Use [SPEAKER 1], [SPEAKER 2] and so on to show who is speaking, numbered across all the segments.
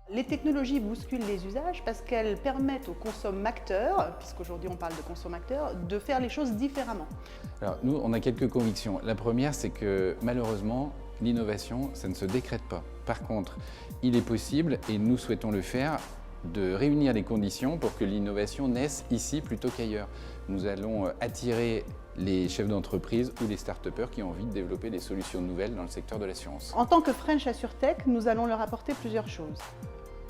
[SPEAKER 1] Les technologies bousculent les usages parce qu'elles permettent aux consommateurs, puisqu'aujourd'hui on parle de consommateurs, de faire les choses différemment.
[SPEAKER 2] Alors nous, on a quelques convictions. La première, c'est que malheureusement, l'innovation, ça ne se décrète pas. Par contre, il est possible, et nous souhaitons le faire, de réunir les conditions pour que l'innovation naisse ici plutôt qu'ailleurs. Nous allons attirer les chefs d'entreprise ou les start-upers qui ont envie de développer des solutions nouvelles dans le secteur de l'assurance.
[SPEAKER 1] En tant que French AssureTech, nous allons leur apporter plusieurs choses.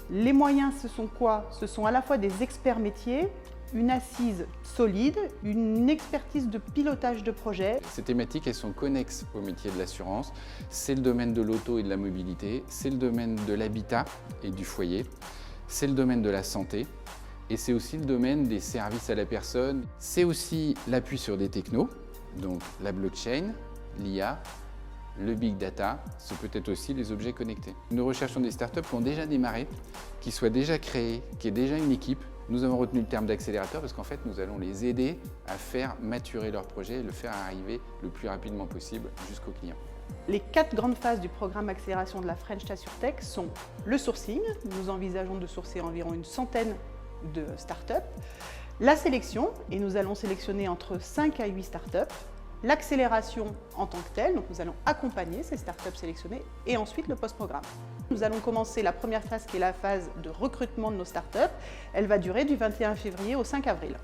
[SPEAKER 1] Les moyens, ce sont quoi? Ce sont à la fois des experts métiers, une assise solide, une expertise de pilotage de projet.
[SPEAKER 2] Ces thématiques, elles sont connexes au métier de l'assurance. C'est le domaine de l'auto et de la mobilité, c'est le domaine de l'habitat et du foyer, c'est le domaine de la santé et c'est aussi le domaine des services à la personne. C'est aussi l'appui sur des technos, donc la blockchain, l'IA, le big data, c'est peut-être aussi les objets connectés. Nous recherchons des startups qui ont déjà démarré, qui soient déjà créées, qui aient déjà une équipe. Nous avons retenu le terme d'accélérateur parce qu'en fait, nous allons les aider à faire maturer leur projet et le faire arriver le plus rapidement possible jusqu'au client.
[SPEAKER 1] Les 4 grandes phases du programme Accélération de la French AssureTech sont le sourcing, nous envisageons de sourcer environ une centaine de startups, la sélection, et nous allons sélectionner entre 5 à 8 startups, l'accélération en tant que telle, donc nous allons accompagner ces startups sélectionnées, et ensuite le post-programme. Nous allons commencer la première phase qui est la phase de recrutement de nos startups. Elle va durer du 21 février au 5 avril.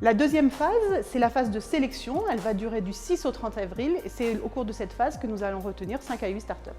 [SPEAKER 1] La deuxième phase, c'est la phase de sélection. Elle va durer du 6 au 30 avril et c'est au cours de cette phase que nous allons retenir 5 à 8 startups.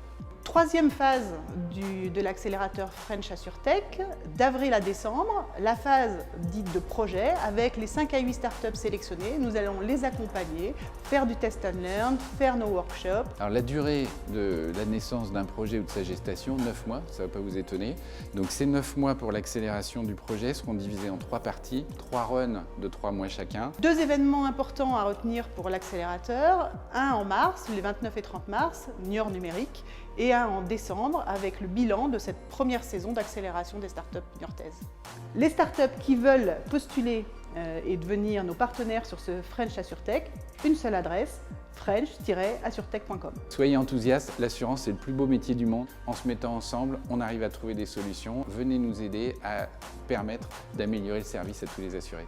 [SPEAKER 1] Troisième phase de l'accélérateur French AssureTech, d'avril à décembre, la phase dite de projet avec les 5 à 8 startups sélectionnées. Nous allons les accompagner, faire du test and learn, faire nos workshops.
[SPEAKER 2] Alors la durée de la naissance d'un projet ou de sa gestation, 9 mois, ça ne va pas vous étonner. Donc ces 9 mois pour l'accélération du projet seront divisés en 3 parties, 3 runs de 3 mois chacun.
[SPEAKER 1] 2 événements importants à retenir pour l'accélérateur, un en mars, les 29 et 30 mars, Niort numérique, et un en décembre avec le bilan de cette première saison d'accélération des startups niortaises. Les startups qui veulent postuler et devenir nos partenaires sur ce French AssureTech, une seule adresse, french-assuretech.com.
[SPEAKER 2] Soyez enthousiastes, l'assurance c'est le plus beau métier du monde. En se mettant ensemble, on arrive à trouver des solutions. Venez nous aider à permettre d'améliorer le service à tous les assurés.